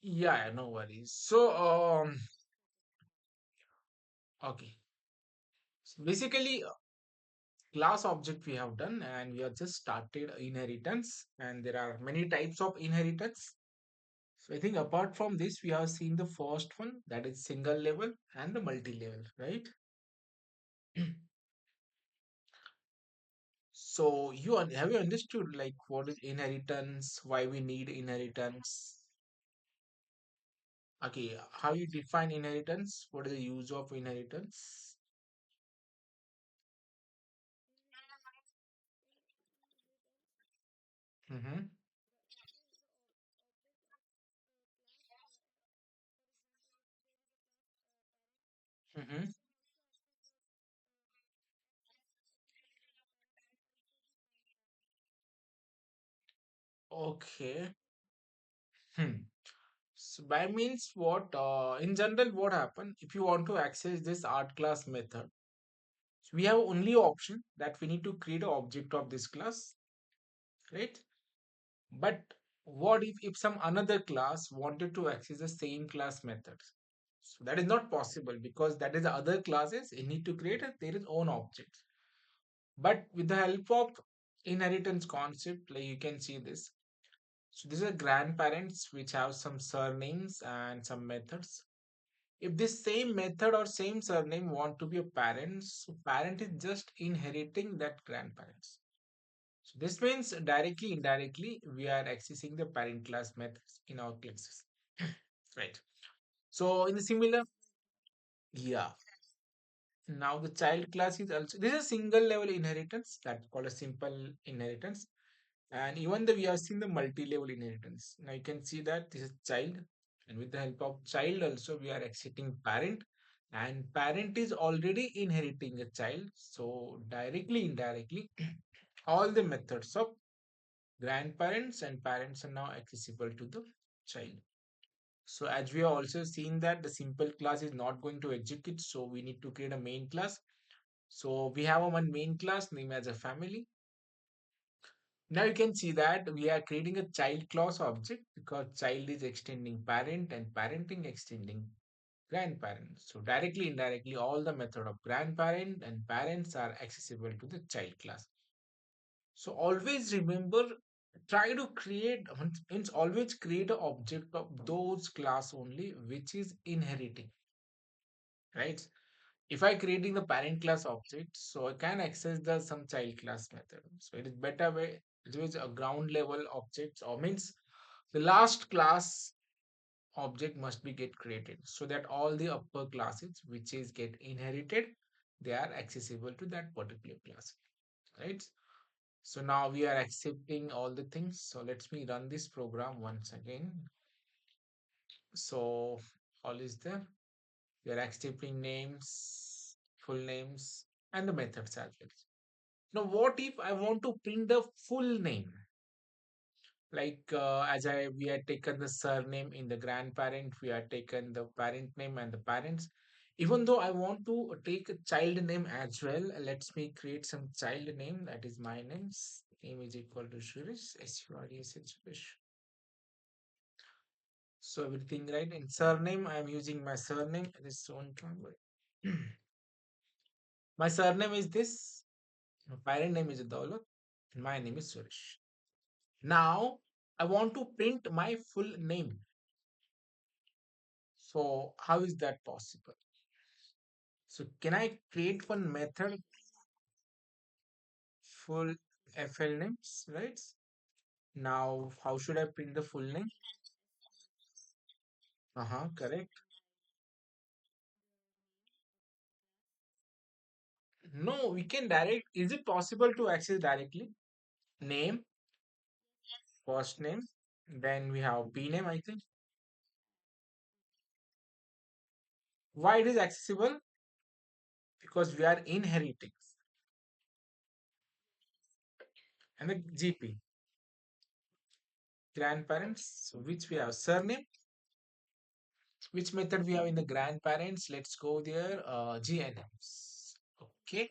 Yeah, no worries. So, okay. So basically, class object we have done, and we have just started inheritance, and there are many types of inheritance. So I think apart from this, we have seen the first one, that is single level and the multi-level, right? So have you understood like what is inheritance, why we need inheritance? Okay, how you define inheritance? What is the use of inheritance? Mm-hmm. Mm-hmm. Okay. Hmm. So by means what in general what happen if you want to access this art class method, so we have only option that we need to create an object of this class, right? But what if some another class wanted to access the same class methods? So that is not possible because that is the other classes it need to create their own objects. But with the help of inheritance concept, like you can see this. So these are grandparents which have some surnames and some methods. If this same method or same surname want to be a parent, so parent is just inheriting that grandparents. So this means directly, indirectly, we are accessing the parent class methods in our classes. Right. So in the similar, yeah. Now the child class is also this is a single level inheritance that's called a simple inheritance. And even though we are seeing the multi-level inheritance. Now you can see that this is child, and with the help of child also we are exiting parent, and parent is already inheriting a child. So directly, indirectly, all the methods of grandparents and parents are now accessible to the child. So as we have also seen that the simple class is not going to execute, so we need to create a main class. So we have a one main class named as a family. Now you can see that we are creating a child class object because child is extending parent and parenting extending grandparent. So directly, indirectly, all the method of grandparent and parents are accessible to the child class. So always remember, try to create, means always create an object of those class only which is inheriting, right? If I creating the parent class object, so I can access the some child class method. So it is better way it is a ground level objects or means the last class object must be get created so that all the upper classes which is get inherited, they are accessible to that particular class, right? So now we are accepting all the things. So let me run this program once again. So all is there. We are accepting names, full names, and the methods as well. Now, what if I want to print the full name? Like as I we had taken the surname in the grandparent, we had taken the parent name and the parents. Even though I want to take a child name as well, let me create some child name. That is my name. Name is equal to Suresh. Suresh. So everything right. In surname, I am using my surname. This one. My surname is this. My parent name is Daulat. And my name is Suresh. Now I want to print my full name. So how is that possible? So can I create one method full FL names, right? Now how should I print the full name? Uh-huh, correct. No, we can direct. Is it possible to access directly? Name, first name, then we have B name, I think. Why it is accessible? Because we are inheriting. And the GP, grandparents, so which we have surname, which method we have in the grandparents. Let's go there. GNMs. Okay.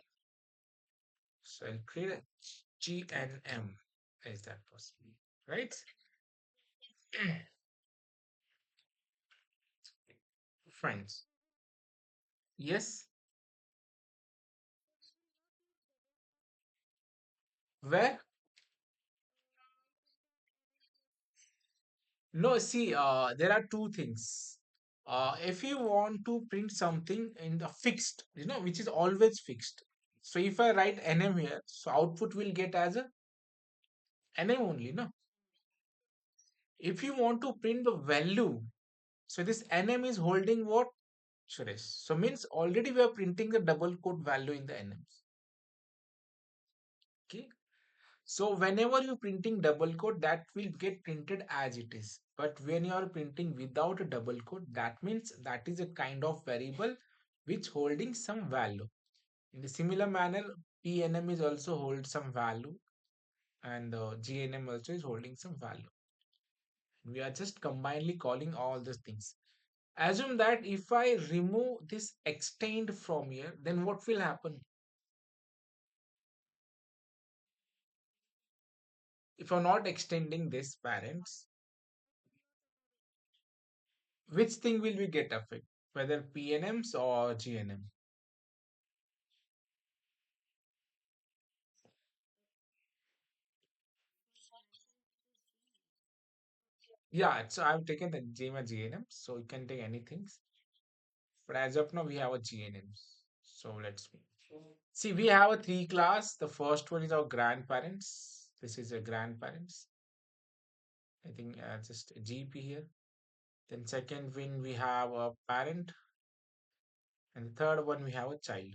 So I'll create a GNM. Is that possible? Right? Friends. Yes. Where? No, see, there are two things. If you want to print something in the fixed, which is always fixed. So if I write nm here, so output will get as a nm only, no? If you want to print the value, so this nm is holding what? Suresh. So means already we are printing the double quote value in the nms. Okay. So whenever you're printing double quote, that will get printed as it is. But when you are printing without a double quote, that means that is a kind of variable which holding some value. In the similar manner, PNM is also hold some value, and GNM also is holding some value. We are just combinedly calling all these things. Assume that if I remove this extend from here, then what will happen? If I'm not extending this parents, which thing will we get affect? Whether PNMs or GNM? Yeah, so I've taken the GNM, so you can take anything. But as of now, we have a GNM. So let's see. We have a three class. The first one is our grandparents. This is a grandparents. I think just a GP here. Then second one we have a parent, and the third one we have a child.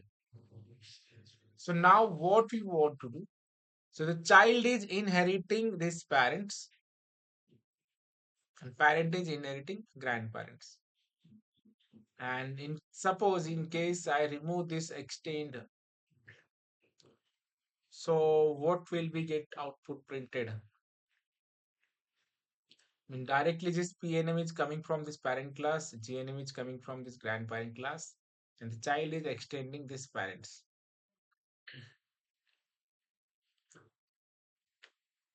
So now what we want to do? So the child is inheriting these parents, and parent is inheriting grandparents. And in suppose in case I remove this extend, so what will we get output printed? I mean directly this PNM is coming from this parent class, GNM is coming from this grandparent class, and the child is extending this parents.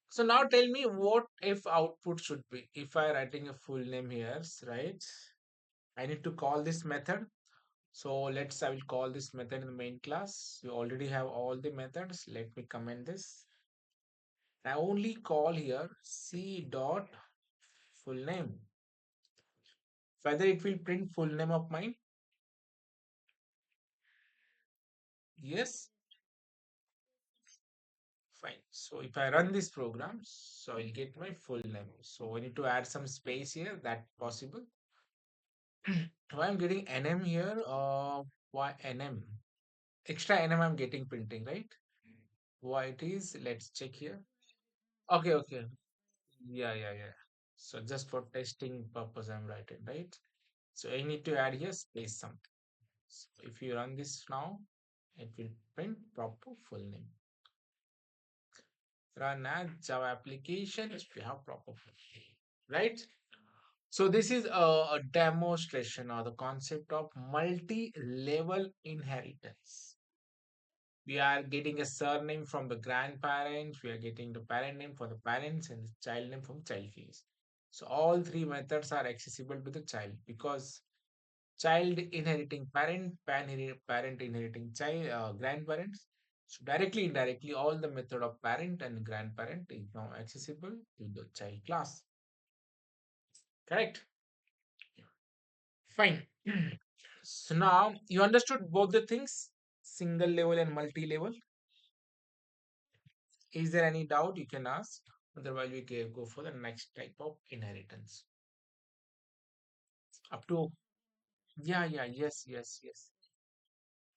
So now tell me what if output should be. If I writing a full name here, right? I need to call this method. So I will call this method in the main class. You already have all the methods. Let me comment this. I only call here C dot full name. Whether it will print full name of mine? Yes, fine. So if I run this program, so I'll get my full name. So I need to add some space here. That possible. Why I'm getting NM here? Why NM? Extra NM I'm getting printing, right? Why it is? Let's check here. Okay, okay. Yeah. So just for testing purpose, I'm writing, right? So I need to add here space something. So if you run this now, it will print proper full name. Run as Java application if you have proper full name, right? So this is a demonstration or the concept of multi-level inheritance. We are getting a surname from the grandparents, we are getting the parent name for the parents and the child name from child fields. So all three methods are accessible to the child because child inheriting parent, parent inheriting child, grandparents. So directly, indirectly, all the method of parent and grandparent is now accessible to the child class. Correct? Fine. So now you understood both the things, single level and multi-level. Is there any doubt you can ask? Otherwise, we can go for the next type of inheritance. Up to, yeah, yes.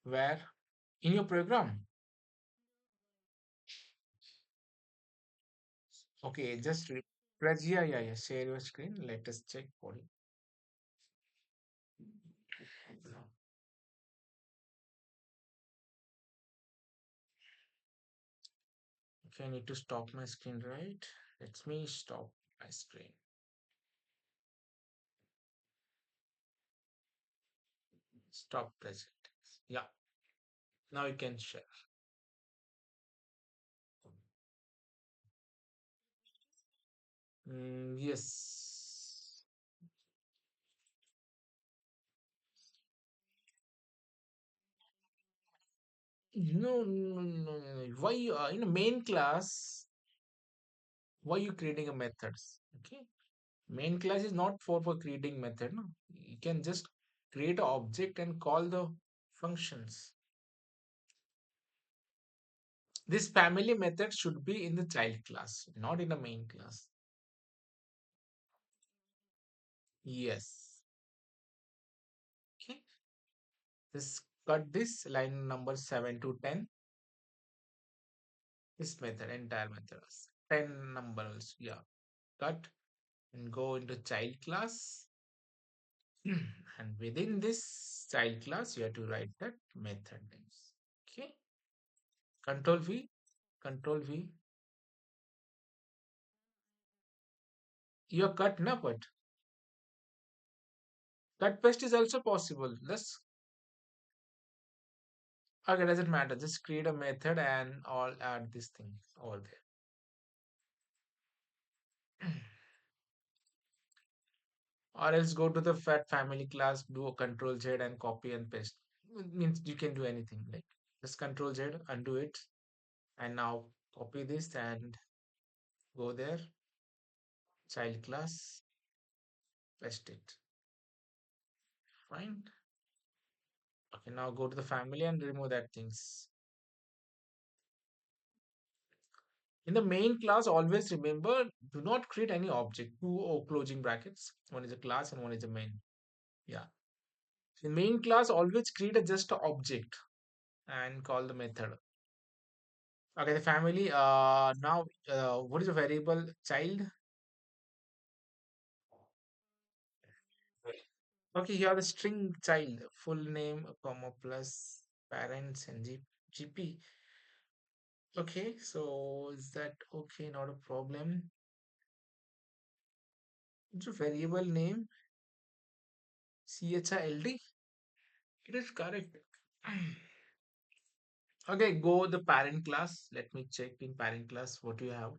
Where? In your program? Okay, just press, yeah. Share your screen. Let us check for it. Okay, I need to stop my screen, right? Let me stop my screen. Stop presenting. Yeah, now you can share. Yes. No, no, no, no. Why in a main class? Why you creating a methods? Okay, main class is not for creating method. No, you can just create an object and call the functions. This family method should be in the child class, not in the main class. Yes. Okay. Just cut this line number 7 to 10. This method, entire method. 10 numbers. Yeah. Cut and go into child class. And within this child class, you have to write that method names. Okay. Control V. Control V. Your cut na but cut paste is also possible. Just okay, doesn't matter. Just create a method and all add this thing over there. Or else go to the fat family class, do a control Z and copy and paste. It means you can do anything. Like just control Z, undo it, and now copy this and go there, child class, paste it. Fine. Okay, now go to the family and remove that things. In the main class, always remember do not create any object. Two or closing brackets. One is a class and one is a main. Yeah. In main class, always create a just a object and call the method. Okay, the family. Now, what is a variable child? Okay, here the string child, full name, comma plus parents and GP. Okay, so is that okay? Not a problem. It's a variable name, CHILD. It is correct. Okay, go the parent class. Let me check in parent class what you have.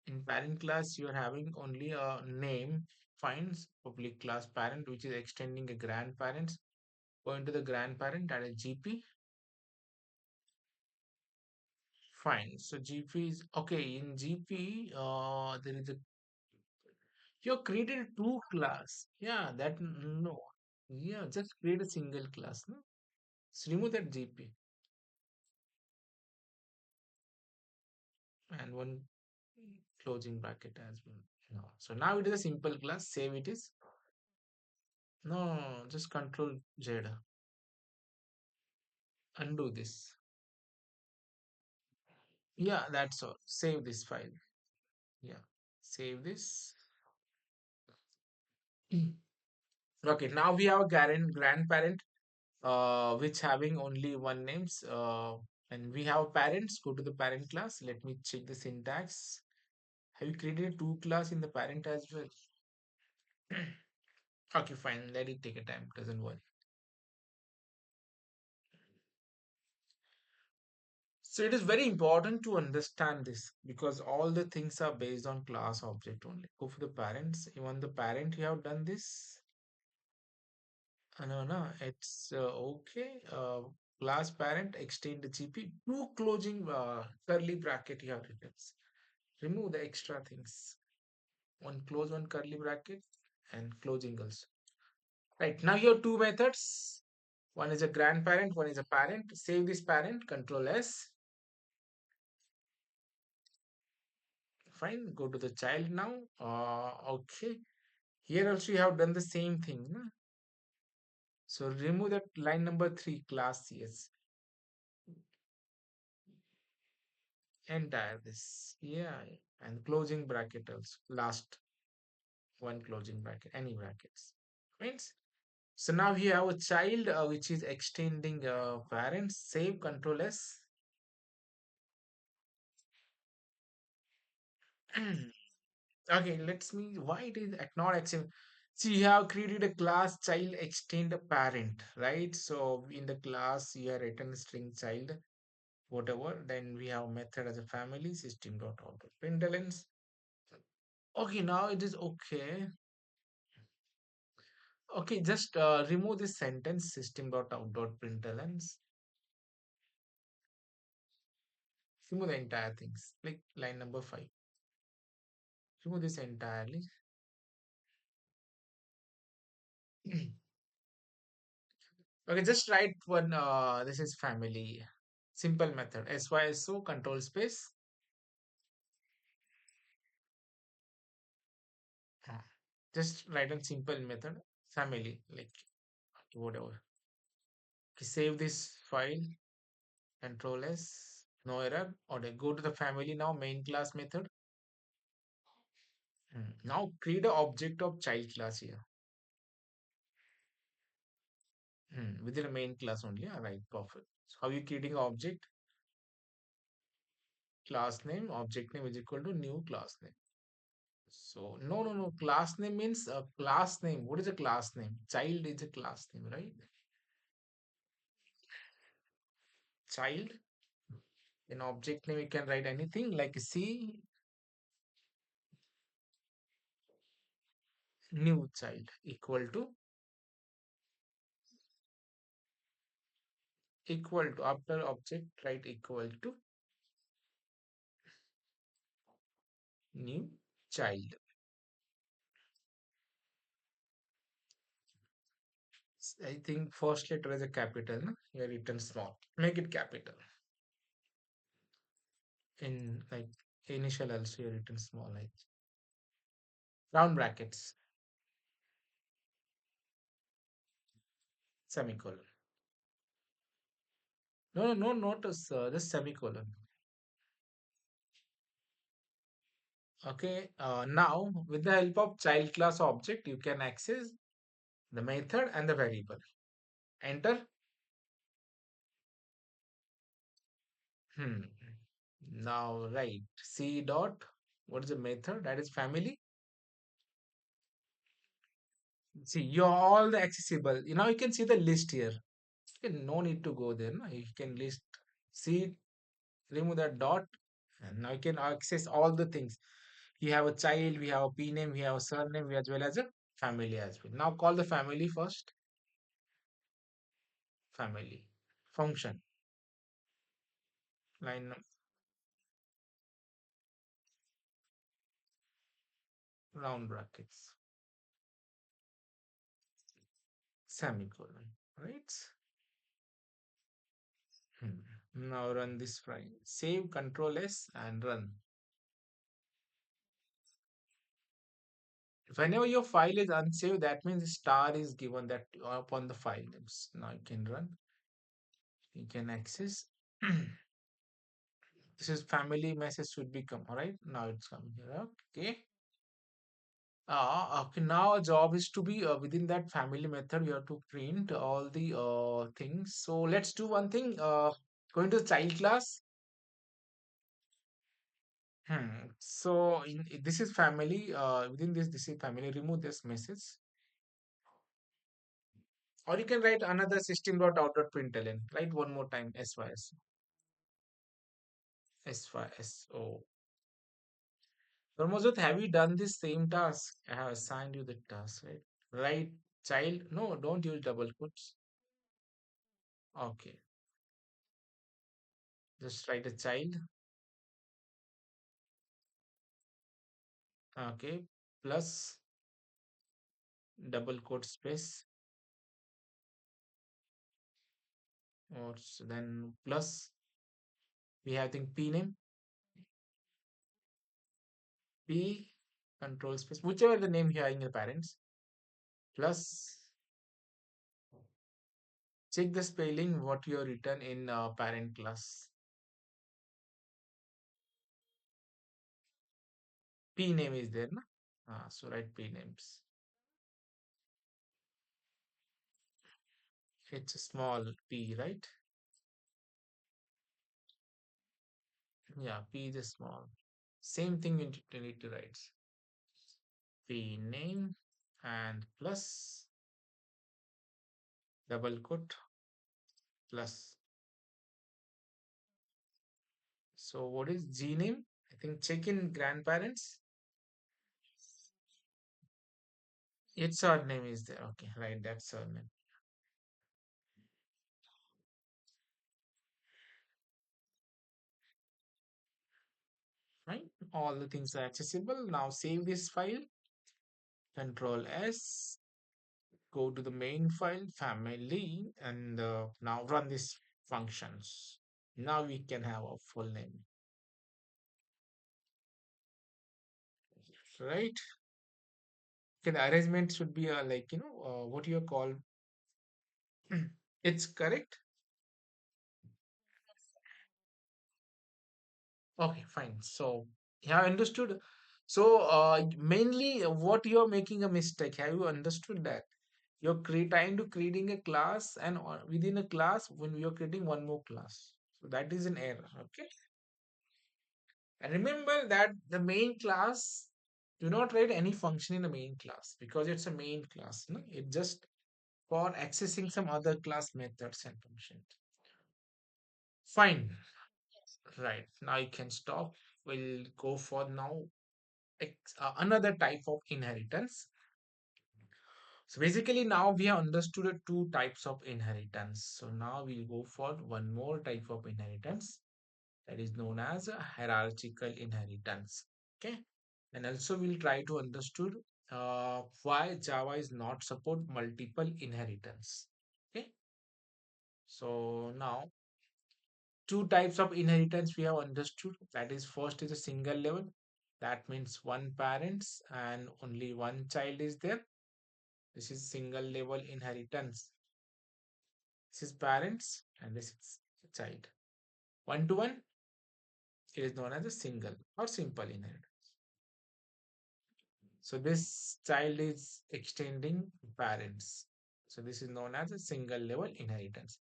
In parent class, you are having only a name, finds public class parent, which is extending a grandparents. Go into the grandparent and a GP. Fine. So GP is okay. In GP, there is a you created two class. Yeah, that no. Yeah, just create a single class. No, so remove that GP and one closing bracket as well. No. So now it is a simple class. Save it is. No, just control Z. Undo this. Yeah, that's all. Save this file. Yeah, save this. Okay, now we have a grandparent which having only one names and we have parents. Go to the parent class. Let me check the syntax. Have you created two class in the parent as well? Okay, fine. Let it take a time. Doesn't worry. So it is very important to understand this because all the things are based on class object only. Go for the parents. Even the parent you have done this. No, no, it's okay. Class parent extend the GP. Two closing curly bracket you have written. Remove the extra things. One close one curly bracket and closing also. Right, now you have two methods. One is a grandparent, one is a parent. Save this parent, control S. Fine, go to the child now. Okay. Here also you have done the same thing. No? So remove that line number 3, class CS. Entire this. Yeah. And closing bracket also. Last one closing bracket. Any brackets. Means so now you have a child which is extending parents. Save control S. Okay, let's me why it is not accept. See, you have created a class child extend a parent, right? So in the class you have written string child, whatever. Then we have method as a family system dot out dot println. Okay, now it is okay. Okay, just remove this sentence system dot out dot println. Remove the entire things. Like line number 5. Remove this entirely. Okay, just write one. This is family. Simple method. SYSO control space. uh, Just write a simple method. Family. Like whatever. Okay, save this file. Control S. No error. Or go to the family now. Main class method. Now create a object of child class here. Within a main class only. Yeah, right. Perfect. So how you creating an object? Class name. Object name is equal to new class name. So no, no, no. Class name means a class name. What is a class name? Child is a class name, right? Child. In object name, you can write anything like C new child equal to after object write equal to new child. I think first letter is a capital. No? Here written small. Make it capital. In like initial also here written small. Like round brackets. Semicolon. No, no, no, not this semicolon. Okay. Now with the help of child class object, you can access the method and the variable. Enter. Hmm. Now write C dot. What is the method? That is family. See, you're all the accessible. You know, you can see the list here. You can, no need to go there. No? You can list. See, remove that dot, and now you can access all the things. You have a child, we have a P name, we have a surname, we as well as a family as well. Now call the family first. Family function line round brackets semicolon. Right. Now run this file. Save Control S and run. Whenever your file is unsaved, that means a star is given that upon the file names. Now you can run. You can access. This is family message should be come. All right. Now it's coming here. Okay. Okay. Now our job is to be within that family method. We have to print all the things. So let's do one thing. Going to the child class. So this is family. Within this is family. Remove this message. Or you can write another system.out.println. Write one more time. SYS. SYSO. Parmojit, have you done this same task? I have assigned you the task, right? Write child. No, don't use double quotes. Okay. Just write a child. Okay. Plus double quote space. Or then plus we have think P name. P control space. Whichever the name you are in your parents. Plus check the spelling what you have written in parent class. P name is there, no? So write P names. It's a small P, right? Yeah, P is a small. Same thing you need to write. P name and plus double quote plus. So what is G name? I think check in grandparents. Its surname is there. Okay, right, that's surname. All the things are accessible. Now save this file, Control S, go to the main file, family, and now run these functions. Now we can have a full name, right? Okay, the arrangement should be like, what you call, it's correct. Okay, fine. So you have understood. So mainly what you're making a mistake. Have you understood that? You're trying to creating a class and within a class when you're creating one more class. So that is an error. Okay. And remember that the main class, do not write any function in the main class because it's a main class. No? It just for accessing some other class methods and functions. Fine. Right. Now you can stop. We'll go for now another type of inheritance. So basically now we have understood the two types of inheritance. So now we'll go for one more type of inheritance that is known as a hierarchical inheritance. Okay. And also we'll try to understood why Java is not support multiple inheritance. Okay. So now two types of inheritance we have understood. That is first is a single level. That means one parents and only one child is there. This is single level inheritance. This is parents and this is child. One to one, it is known as a single or simple inheritance. So this child is extending parents. So this is known as a single level inheritance.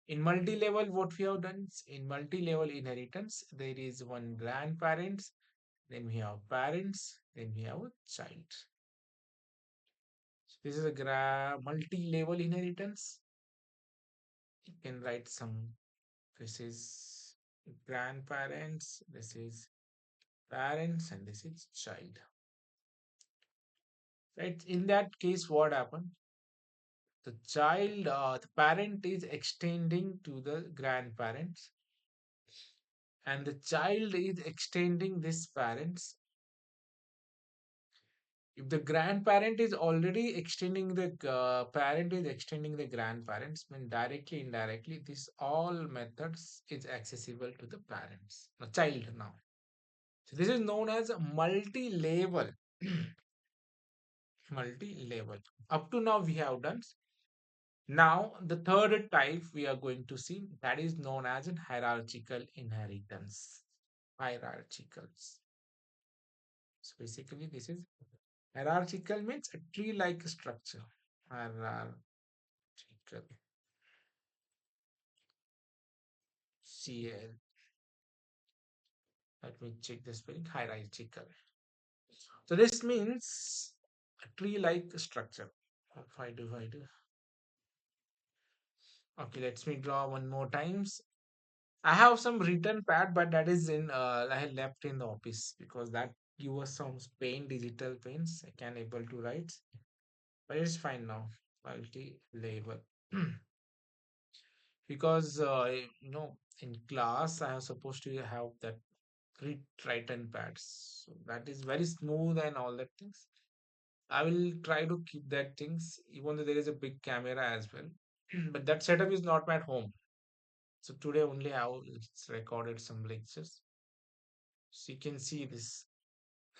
In multi-level, what we have done is in multi-level inheritance, there is one grandparents, then we have parents, then we have a child. So this is a multi-level inheritance. You can write some. This is grandparents, this is parents, and this is child. Right? In that case, what happened? The parent is extending to the grandparents, and the child is extending this parents. If the grandparent is already extending the parent is extending the grandparents, mean directly, indirectly, this all methods is accessible to the parents, the child now. So this is known as a multi-level. Multi-level. Up to now we have done. Now the third type we are going to see that is known as an hierarchical inheritance. Hierarchicals. So basically this is hierarchical means a tree-like structure. Hierarchical. CL. Let me check the spelling. Hierarchical. So this means a tree-like structure. If I do. Okay, let me draw one more times. I have some written pad, but that is in I had left in the office because that give us some pain, digital pains. I can able to write, but it's fine now. Multi label because in class I am supposed to have that written pads. So that is very smooth and all that things. I will try to keep that things even though there is a big camera as well. But that setup is not at home. So today only I have recorded some lectures. So you can see this.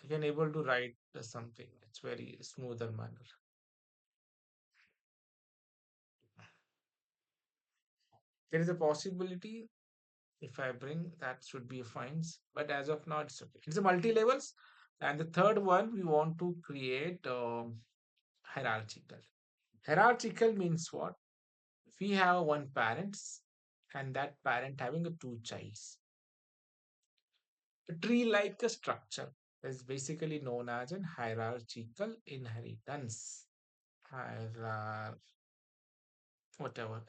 You can able to write something. It's very smoother manner. There is a possibility if I bring that should be a fines, but as of now it's okay. It's a multi levels, and the third one we want to create hierarchical. Hierarchical means what? We have one parents, and that parent having a two childs. A tree-like a structure is basically known as an hierarchical inheritance. Hierar whatever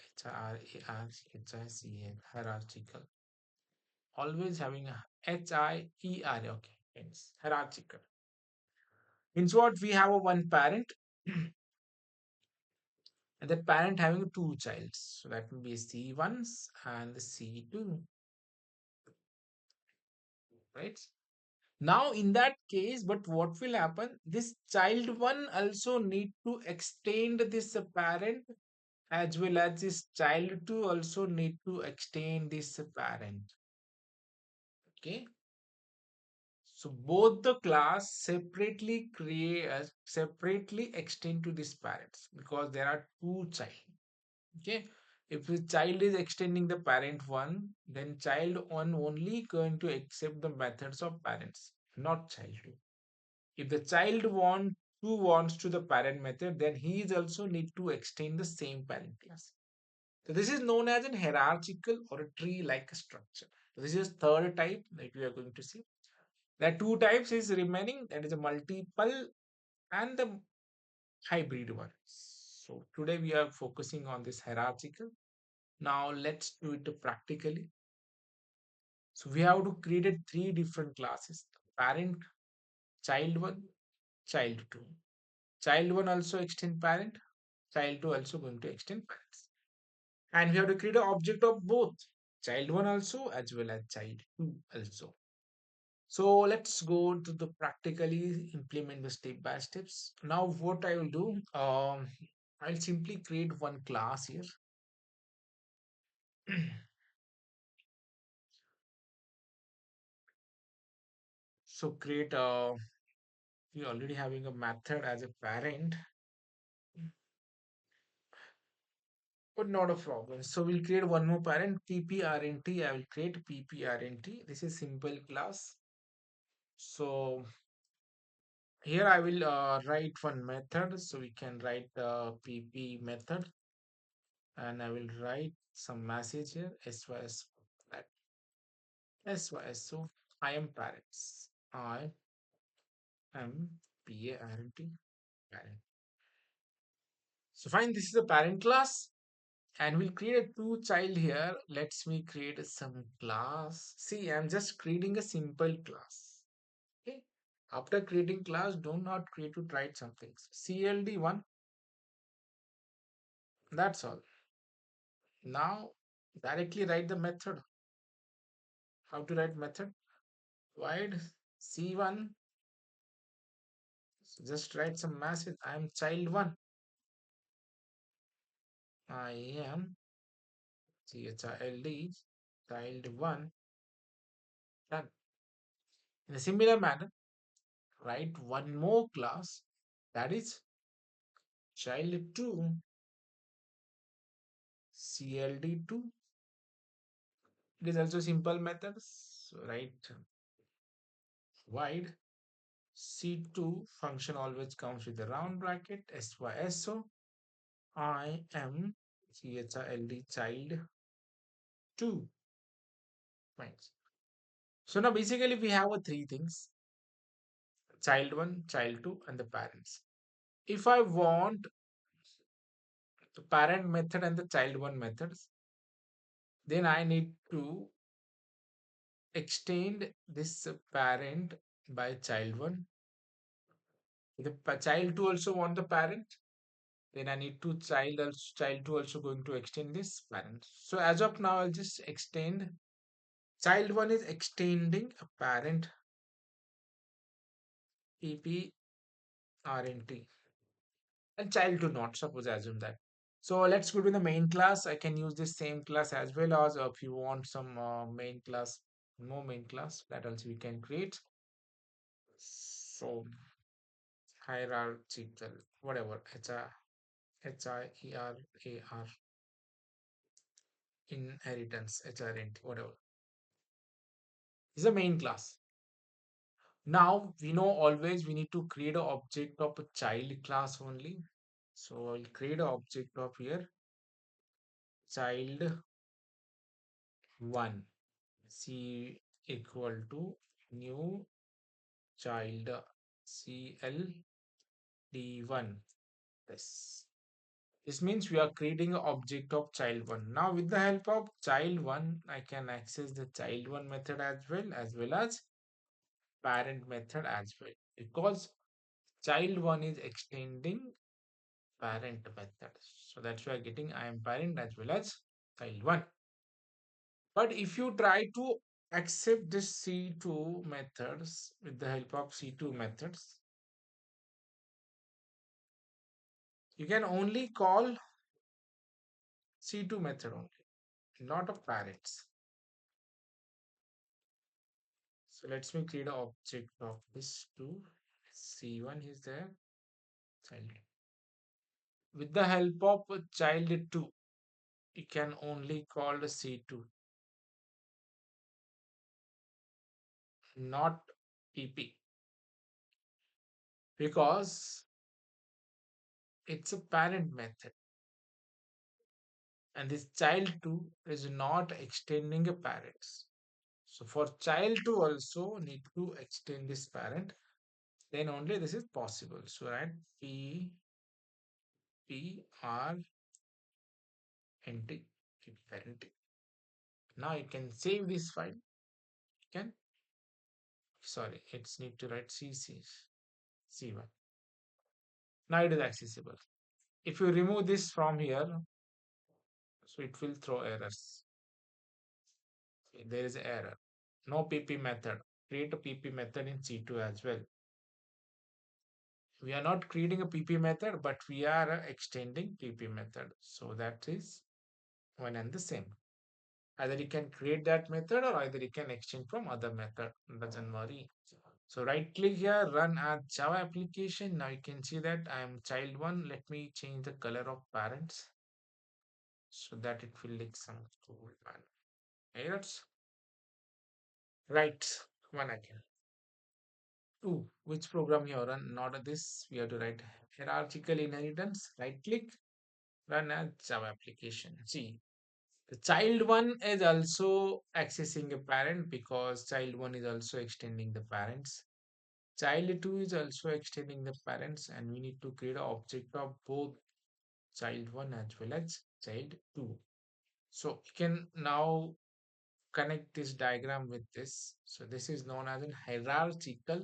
hierarchical, always having a HIER. Okay, it's hierarchical. In short, we have a one parent and that parent having two childs. So that will be C1s and the C2, right? Now in that case, but what will happen? This child one also need to extend this parent, as well as this child two also need to extend this parent. Okay. So both the class separately create separately extend to these parents because there are two child. Okay. If the child is extending the parent one, then child one only going to accept the methods of parents, not child two. If the child wants to the parent method, then he is also need to extend the same parent class. So this is known as a hierarchical or a tree-like structure. So this is third type that we are going to see. There are two types is remaining, that is a multiple and the hybrid one. So today we are focusing on this hierarchical. Now let's do it practically. So we have to create three different classes: parent, child one, child two. Child one also extend parent, child two also going to extend parents. And we have to create an object of both child one also as well as child two also. So let's go to the practically implement the step by steps. Now what I will do, I'll simply create one class here. So create we already having a method as a parent, but not a problem. So we'll create one more parent, pprnt. I will create pprnt. This is simple class. So here I will write one method. So we can write pp method, and I will write some message here sys that sys. So I am parents. I am parent parent. So fine. This is a parent class, and we'll create a two child here. Let's me create some class. See, I'm just creating a simple class. Okay. After creating class, do not create to try something. CLD1. That's all. Now directly write the method. How to write method? Void C1. So just write some message. I am child one. I am child child one. Done. In a similar manner, write one more class, that is child two CLD2. It is also simple methods. So write void C2 function always comes with a round bracket SYSO. I am child child 2. Right. So now basically we have three things: child 1, child 2, and the parents. If I want the parent method and the child 1 methods, then I need to extend this parent by child 1. The child 2 also want the parent, then I need to child 2 also going to extend this parent. So as of now, I'll just extend child 1 is extending a parent pp rnt, and child 2 not, suppose I assume that. So let's go to the main class. I can use this same class as well, as if you want some main class, no main class, that also we can create. So hierarchical, whatever, HIERAR inheritance, HRNT, whatever, is the main class. Now we know always we need to create an object of a child class only. So I'll create an object of here child one, C equal to new child CLD1. Yes. This means we are creating an object of child 1. Now with the help of child 1, I can access the child 1 method as well as parent method as well, because child 1 is extending parent method. So that's why getting I am parent as well as child 1. But if you try to accept this C2 methods with the help of C2 methods, you can only call C2 method only, not of parents. So let's me create an object of this 2. C1 is there, child. With the help of child 2, you can only call the C2, not PP, because it's a parent method and this child 2 is not extending a parents. So for child 2 also need to extend this parent, then only this is possible. So write P R N T parenting. Now you can save this file. You can, sorry, it's need to write CC C1. Now it is accessible. If you remove this from here, so it will throw errors. Okay, there is error. No PP method. Create a PP method in C2 as well. We are not creating a PP method, but we are extending PP method. So that is one and the same. Either you can create that method or either you can extend from other method. Doesn't worry. So right click here, run as Java application. Now you can see that I am child 1. Let me change the color of parents so that it will look some cool and errors. Right, one again. Ooh, which program here run? Not this. We have to write hierarchical inheritance. Right click, run as Java application. See, the child one is also accessing a parent because child one is also extending the parents. Child 2 is also extending the parents, and we need to create an object of both child 1 as well as child 2. So you can now connect this diagram with this. So this is known as a hierarchical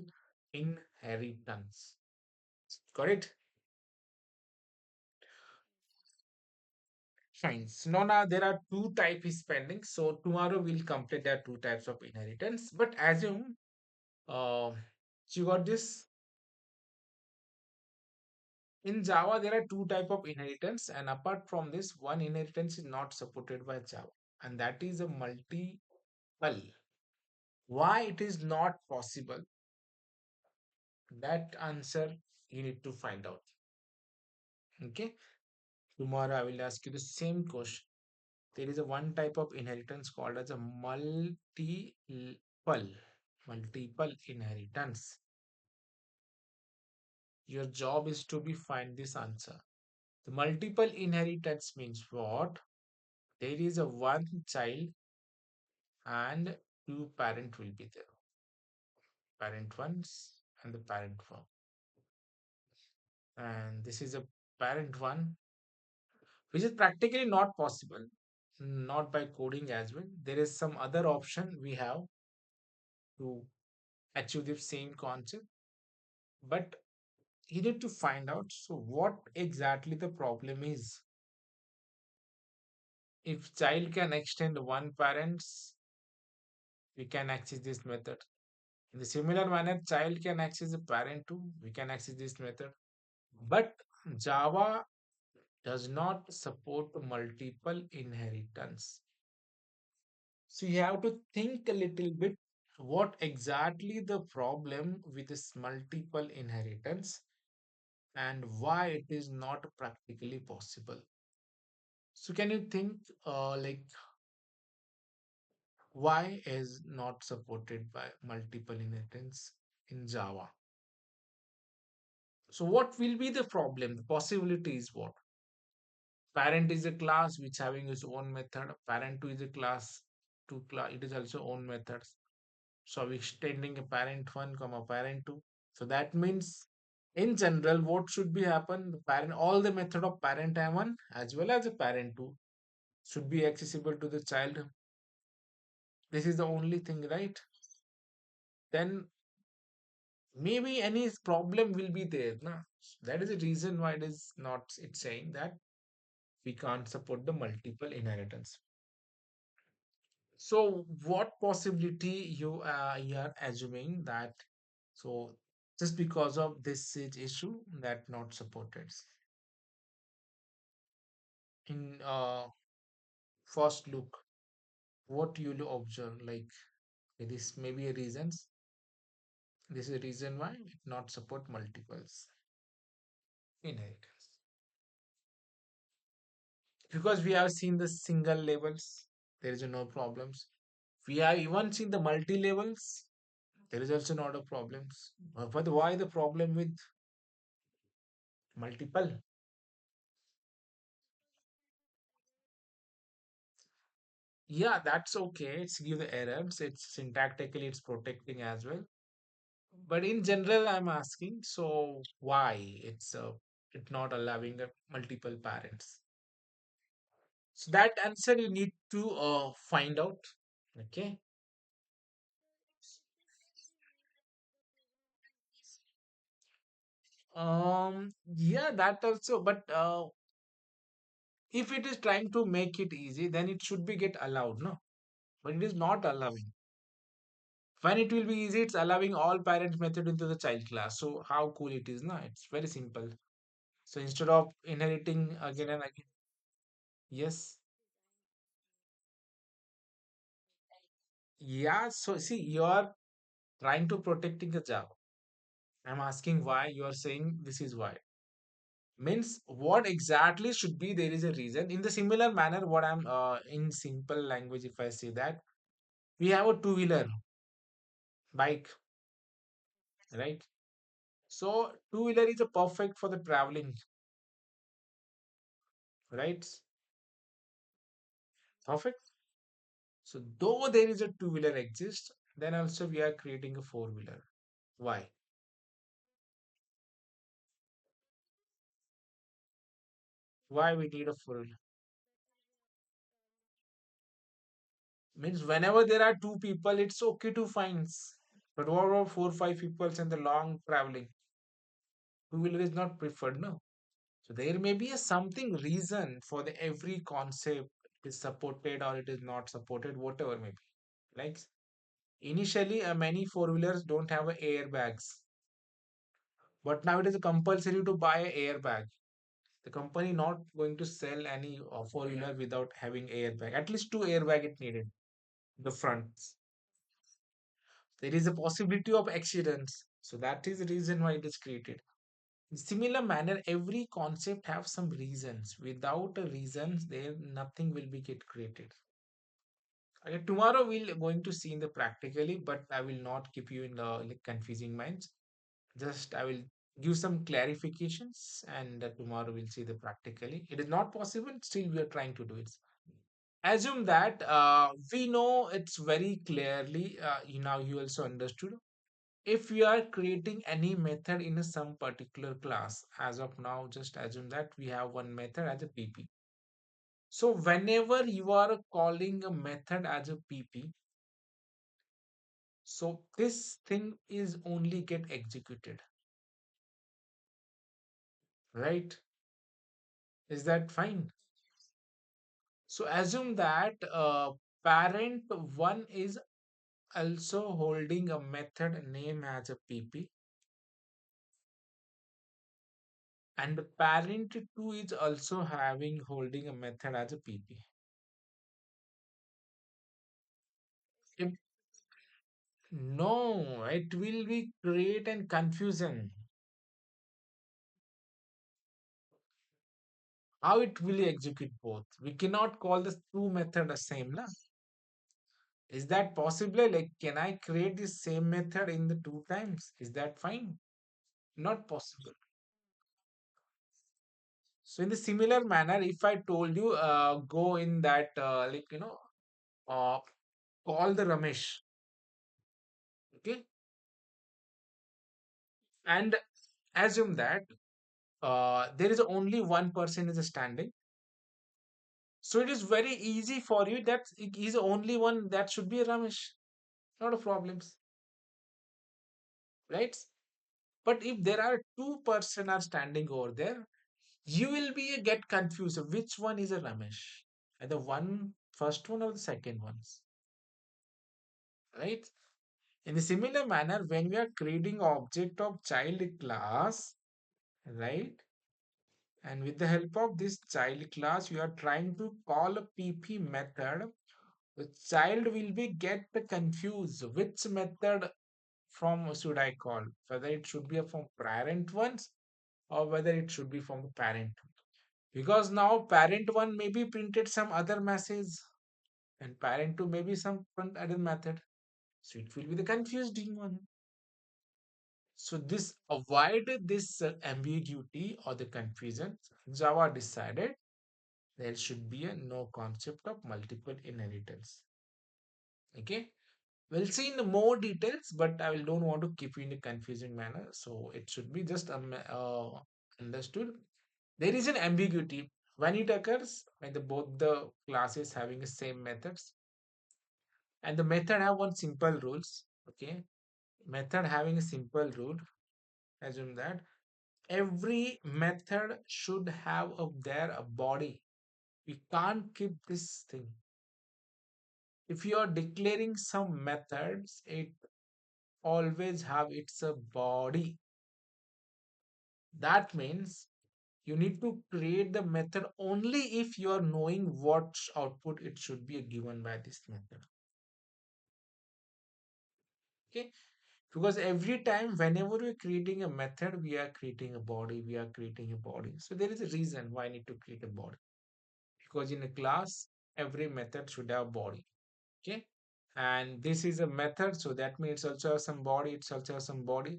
inheritance. Got it? Fine. So now there are two types pending. So tomorrow we'll complete the two types of inheritance. But assume you got this. In Java, there are two type of inheritance, and apart from this, one inheritance is not supported by Java, and that is a multiple. Why it is not possible? That answer you need to find out. Okay. Tomorrow I will ask you the same question. There is a one type of inheritance called as a multiple inheritance. Your job is to be find this answer. The multiple inheritance means what? There is a one child and two parent will be there, parent ones and the parent one, and this is a parent one, which is practically not possible, not by coding as well. There is some other option we have to achieve the same concept, but you need to find out so what exactly the problem is. If child can extend one parents, we can access this method. In the similar manner, child can access a parent too, we can access this method. But Java does not support multiple inheritance. So you have to think a little bit what exactly the problem with this multiple inheritance and why it is not practically possible. So can you think why is not supported by multiple inheritance in Java? So what will be the problem? The possibility is what? Parent is a class which having its own method. Parent 2 is a class, two class, it is also own methods. So we extending a parent 1 comma parent 2. So that means in general what should be happen? The parent, all the method of parent one as well as a parent 2 should be accessible to the child. This is the only thing, right? Then maybe any problem will be there. Na? That is the reason why it is not, it's saying that we can't support the multiple inheritance. So what possibility you are assuming that so just because of this issue that not supported in first look, what you'll observe like this may be a reasons, this is a reason why it not support multiples inheritance, because we have seen the single labels, there is no problems. We have even seen the multi labels, there is also not a problems. But why the problem with multiple? Yeah, that's okay. It's give the errors. It's syntactically it's protecting as well. But in general, I'm asking, so why it's not allowing multiple parents? So that answer you need to find out. Okay. Yeah, that also. But if it is trying to make it easy, then it should be get allowed, no? But it is not allowing. When it will be easy, it's allowing all parents method into the child class. So how cool it is, no? It's very simple. So instead of inheriting again and again, yes, yeah. So see, you are trying to protecting the Java. I'm asking why. You are saying this is why. Means what exactly should be? There is a reason. In the similar manner, what I'm in simple language, if I say that we have a two-wheeler bike, right? So two-wheeler is a perfect for the traveling, right? Perfect. So though there is a two-wheeler exists, then also we are creating a four-wheeler. Why? Why we need a four-wheeler? Means whenever there are two people, it's okay to find. But what about four, five people in the long traveling? Two-wheeler is not preferred, no? So there may be a something reason for the every concept is supported or it is not supported, whatever may be. Like initially, many four-wheelers don't have a airbags, but now it is compulsory to buy an airbag. The company not going to sell any four-wheeler without having airbag. At least two airbag it needed. The fronts. There is a possibility of accidents. So that is the reason why it is created. In similar manner, every concept have some reasons. Without a reasons, there nothing will be get created. Okay, tomorrow we'll going to see in the practically, but I will not keep you in the like, confusing minds. Just I will give some clarifications, and tomorrow we'll see the practically. It is not possible. Still, we are trying to do it. Assume that we know it's very clearly. You now you also understood if we are creating any method in a some particular class as of now, just assume that we have one method as a pp. So whenever you are calling a method as a pp, so this thing is only get executed, right? Is that fine? So assume that parent one is also holding a method name as a pp, and parent 2 is also having holding a method as a pp. If no, it will be create and confusion. How it will execute both? We cannot call the two method the same, na? Is that possible? Like, can I create the same method in the two times? Is that fine? Not possible. So in the similar manner, if I told you, go in that, uh, call the Ramesh, okay, and assume that there is only one person is standing. So it is very easy for you that it is only one that should be a Ramesh. Not a problem, right? But if there are two person are standing over there, you will be get confused. Which one is a Ramesh? Either one first one or the second ones. right? In a similar manner, when we are creating object of child class, right? And with the help of this child class, you are trying to call a PP method. The child will be get confused which method from should I call, whether it should be from parent ones or whether it should be from the parent. Because now parent one may be printed some other message and parent two maybe some other method. So it will be the confusing one. So this avoid this ambiguity or the confusion. Java decided there should be a no concept of multiple inheritance. Okay. We'll see in more details, but I will don't want to keep you in a confusing manner. So it should be just understood. There is an ambiguity when it occurs when the both the classes having the same methods and the method have one simple rules. Okay, method having a simple rule. Assume that every method should have a body. We can't keep this thing. If you are declaring some methods, it always have its a body. That means you need to create the method only if you are knowing what output it should be given by this method. Okay, because every time whenever we're creating a method, we are creating a body, we are creating a body. So there is a reason why I need to create a body, because in a class every method should have body. Okay, and this is a method, so that means also has some body, it's also has some body.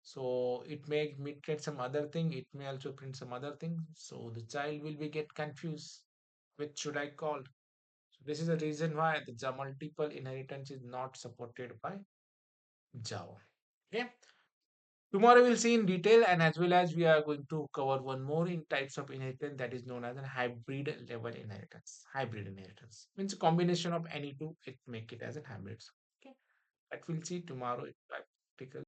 So it may get some other thing, it may also print some other thing. So the child will be get confused. Which should I call? So this is the reason why the multiple inheritance is not supported by Java. Okay. Tomorrow we'll see in detail, and as well as we are going to cover one more in types of inheritance that is known as a hybrid level inheritance. Hybrid inheritance means a combination of any two, it make it as a hybrid. Okay. That we'll see tomorrow in practical.